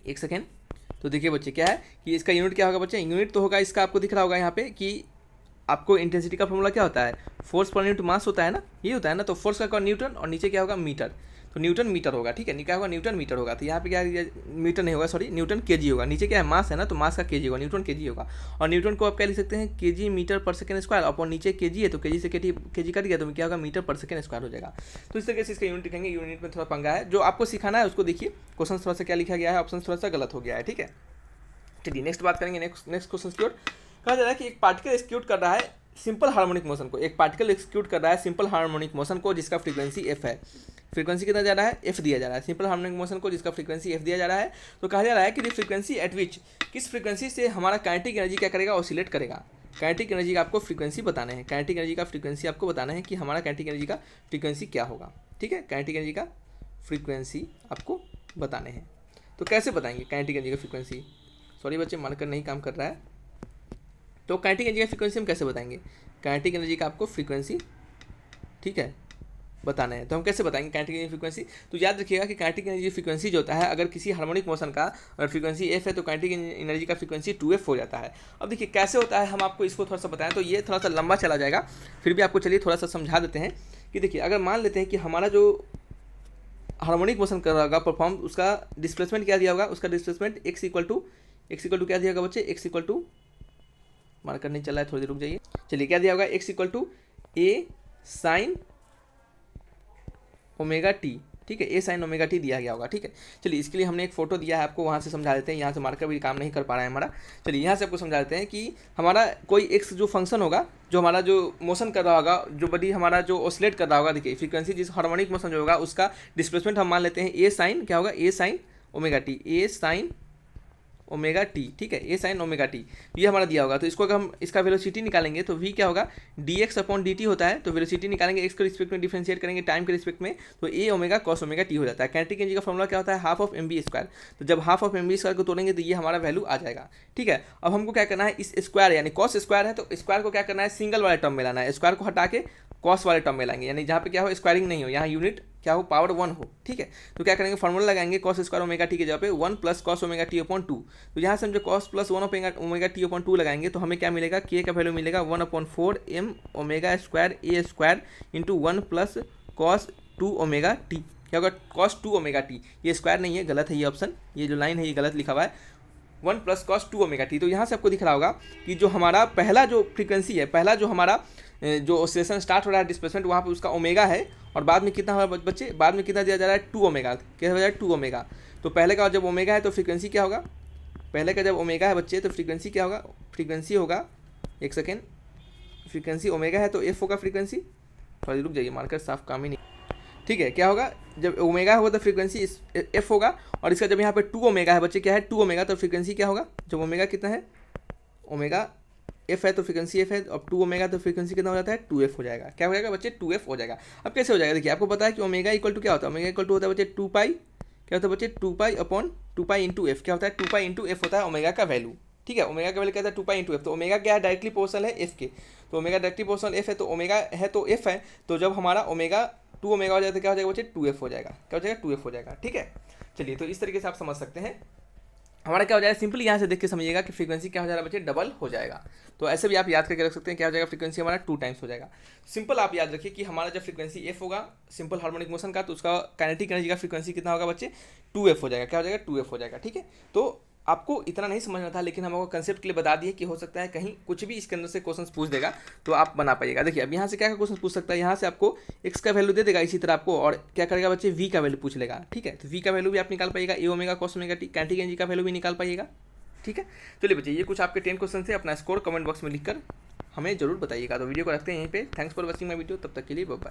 एक सेकेंड। तो देखिए बच्चे क्या है कि इसका यूनिट क्या होगा बच्चे? यूनिट तो होगा इसका, आपको दिख रहा होगा यहाँ पे कि आपको इंटेंसिटी का फॉर्मूला क्या होता है? फोर्स पर यूनिट मास होता है ना, ये होता है ना। तो फोर्स का न्यूटन और नीचे क्या होगा? मीटर। तो न्यूटन मीटर होगा। ठीक है, क्या होगा? न्यूटन मीटर होगा। तो यहाँ पे क्या, मीटर नहीं होगा, सॉरी, न्यूटन केजी होगा। नीचे क्या है? मास है ना, तो मास का केजी होगा, न्यूटन केजी होगा। और न्यूटन को आप क्या लिख सकते हैं? केजी मीटर पर सेकंड स्क्वायर। और नीचे केजी है तो केजी से केजी कट गया तो क्या होगा? मीटर पर सेकंड स्क्वायर हो जाएगा। तो इस तरीके से इसका यूनिट लिखेंगे। यूनिट में थोड़ा पंगा है, जो आपको सिखाना है उसको देखिए। क्वेश्चन थोड़ा सा क्या लिखा गया है, ऑप्शन थोड़ा सा गलत हो गया है। ठीक है, चलिए नेक्स्ट बात करेंगे। नेक्स्ट क्वेश्चन की ओर। कहा जा रहा है कि एक पार्टिकल एक्सिक्यूट कर रहा है सिंपल हार्मोनिक मोशन को। एक पार्टिकल एक्सिक्यूट कर रहा है सिंपल हार्मोनिक मोशन को जिसका फ्रीक्वेंसी एफ है। फ्रीक्वेंसी कितना जा रहा है? एफ दिया जा रहा है। सिंपल हार्मोनिक मोशन को जिसका फ्रीक्वेंसी एफ दिया जा रहा है। तो कहा जा रहा है कि फ्रीक्वेंसी एट विच, किस फ्रीक्वेंसी से हमारा काइनेटिक एनर्जी क्या करेगा? ऑसिलेट करेगा। काइनेटिक एनर्जी का आपको फ्रीक्वेंसी बताना है। काइनेटिक एनर्जी का फ्रीक्वेंसी आपको बताना है कि हमारा काइनेटिक एनर्जी का फ्रीक्वेंसी क्या होगा। ठीक है, काइनेटिक एनर्जी का फ्रीक्वेंसी आपको बताने हैं। तो कैसे बताएंगे काइनेटिक एनर्जी का फ्रीक्वेंसी? सॉरी बच्चे, मार्कर नहीं काम कर रहा है। तो काइनेटिक एनर्जी का फ्रीक्वेंसी हम कैसे बताएंगे? काइनेटिक एनर्जी का आपको फ्रीक्वेंसी, ठीक है, बताना है। तो हम कैसे बताएंगे काइनेटिक एनर्जी फ्रीक्वेंसी? तो याद रखिएगा कि काइनेटिक एनर्जी फ्रीक्वेंसी जो होता है, अगर किसी हार्मोनिक मोशन का अगर फ्रीक्वेंसी एफ है तो काइनेटिक एनर्जी का फ्रीक्वेंसी 2f हो जाता है। अब देखिए कैसे होता है, हम आपको इसको थोड़ा सा बताएं तो ये थोड़ा सा लंबा चला जाएगा, फिर भी आपको चलिए थोड़ा सा समझा देते हैं कि देखिए अगर मान लेते हैं कि हमारा जो हार्मोनिक मोशन कर रहा होगा परफॉर्म, उसका डिस्प्लेसमेंट क्या दिया होगा? उसका डिस्प्लेसमेंट एक्स इक्वल टू क्या दिया होगा बच्चे? एक्स इक्वल टू, मार्कर नहीं चल रहा है, थोड़ी देर रुक जाइए। चलिए क्या दिया होगा? X equal to a sine omega t. ठीक है, ए साइन ओमेगा टी दिया गया होगा। ठीक है, चलिए इसके लिए हमने एक फोटो दिया है आपको, वहाँ से समझा देते हैं। यहाँ से मार्कर भी काम नहीं कर पा रहा है हमारा। चलिए यहाँ से आपको समझा देते हैं कि हमारा कोई एक्स जो फंक्शन होगा, जो हमारा जो मोशन कर रहा होगा, जो बॉडी हमारा जो ऑसिलेट कर रहा होगा, देखिए फ्रीक्वेंसी जिस हार्मोनिक मोशन जो होगा उसका डिस्प्लेसमेंट हम मान लेते हैं ए साइन क्या होगा? ए साइन ओमेगा टी। ए साइन ओमेगा टी, ठीक है, ए साइन ओमेगा टी, ये हमारा दिया होगा। तो इसको अगर हम इसका वेलोसिटी निकालेंगे तो v क्या होगा, D x upon D T होता है। तो वेलोसिटी निकालेंगे एक्स के रिस्पेक्ट में, डिफरेंशिएट करेंगे टाइम के रिस्पेक्ट में, तो ए ओमेगा कॉस ओमेगा टी हो जाता है। काइनेटिक एनर्जी का फॉर्मूला क्या होता है, half of m b square. तो जब half of m b square को तोड़ेंगे तो ये हमारा वैल्यू आ जाएगा, ठीक है। अब हमको क्या करना है, इस स्क्वायर यानी कॉस स्क्वायर है तो स्क्वायर को क्या करना है, सिंगल वाले टर्म में लाना है, स्क्वायर को हटा के कॉस वाले टर्म में लाएंगे, यानी जहाँ पे क्या हो स्क्वायरिंग नहीं हो, यहाँ यूनिट क्या हो, पावर 1 हो, ठीक है। तो क्या करेंगे, फॉर्मूला लगाएंगे कॉस स्क्वायर ओमेगा टी के जगह पे 1 plus cos omega T upon 2। तो यहाँ से हम जो cos plus 1 omega T upon 2 लगाएंगे तो हमें क्या मिलेगा, के का वैल्यू मिलेगा 1/4 m omega square a square into 1 plus cos 2 omega t. क्या होगा, कॉस 2 ओमेगा टी, ये स्क्वायर नहीं है, गलत है ये ऑप्शन, ये जो लाइन है ये गलत लिखा हुआ है, 1 प्लस कॉस 2 ओमेगा टी। तो यहाँ से आपको दिख रहा होगा कि जो हमारा पहला जो फ्रीक्वेंसी है, पहला जो हमारा जो ऑसिलेशन स्टार्ट हो रहा है डिस्प्लेसमेंट, वहाँ पे उसका ओमेगा है, और बाद में कितना होगा बच्चे, बाद में कितना दिया जा रहा है, 2 ओमेगा, क्या हो जाएगा 2 ओमेगा। तो पहले का जब ओमेगा है तो फ्रीक्वेंसी क्या होगा, पहले का जब ओमेगा है बच्चे तो फ्रीक्वेंसी क्या होगा, फ्रीक्वेंसी होगा, एक सेकेंड, फ्रीक्वेंसी ओमेगा है तो एफ होगा फ्रीक्वेंसी, थोड़ा रुक जाइए मार्कर साफ काम ही नहीं, ठीक है। क्या होगा, जब ओमेगा होगा तो फ्रीक्वेंसी एफ होगा, और इसका जब यहाँ पे 2 ओमेगा है बच्चे, क्या है 2 ओमेगा, तो फ्रीक्वेंसी क्या होगा, जब ओमेगा कितना है, ओमेगा एफ है तो फ्रीक्वेंसी एफ है, अब 2 ओमेगा तो फ्रीक्वेंसी कितना हो जाता है, 2f हो जाएगा। क्या हो जाएगा बच्चे, 2f हो जाएगा। अब कैसे हो जाएगा, देखिए आपको पता है कि ओमेगा इक्वल टू क्या होता है, ओमेगा इक्वल टू होता है बच्चे 2 पाई, क्या होता है बच्चे 2 pi upon 2 pi into F, क्या होता है 2 पाई इंटू एफ होता है ओमेगा का वैल्यू, ठीक है। ओमेगा का वैल्यू क्या है 2 पाई इंटू एफ। तो ओमेगा क्या है, डायरेक्टली प्रोपोर्शनल है एफ के, तो ओमेगा डायरेक्टली प्रोपोर्शनल एफ है, तो ओमेगा है तो एफ है, तो जब हमारा ओमेगा 2 ओमेगा हो जाए तो क्या हो जाएगा बच्चे 2f हो जाएगा, क्या हो जाएगा 2f हो जाएगा, ठीक है। चलिए तो इस तरीके से आप समझ सकते हैं हमारा क्या हो जाएगा, सिंपली यहाँ से देख के समझिएगा कि फ्रीक्वेंसी क्या हो जाएगा बच्चे, डबल हो जाएगा। तो ऐसे भी आप याद करके रख सकते हैं, क्या हो जाएगा, फ्रीक्वेंसी हमारा 2 टाइम्स हो जाएगा। सिंपल आप याद रखिए कि हमारा जब फ्रीक्वेंसी एफ होगा सिंपल हार्मोनिक मोशन का, तो उसका काइनेटिक एनर्जी का फ्रीक्वेंसी कितना होगा बच्चे, 2f हो जाएगा, क्या हो जाएगा 2f हो जाएगा, ठीक है। तो आपको इतना नहीं समझना था, लेकिन हम आपको कंसेप्ट के लिए बता दिए कि हो सकता है कहीं कुछ भी इसके अंदर से क्वेश्चन पूछ देगा तो आप बना पाइएगा। देखिए अब यहाँ से क्या क्वेश्चन पूछ सकता है, यहाँ से आपको x का वैल्यू दे देगा इसी तरह आपको, और क्या करेगा बच्चे, v का वैल्यू पूछ लेगा, ठीक है। तो v का वैल्यू भी आप निकाल पाइएगा, a omega cos omega t, kinetic energy का वैल्यू भी निकाल पाइएगा, ठीक है। चलिए बच्चे ये कुछ आपके 10 क्वेश्चन से, अपना स्कोर कमेंट बॉक्स में लिखकर हमें जरूर बताइएगा। तो वीडियो को रखते हैं यहीं पे, thanks for watching my video, तब तक के लिए बाय बाय।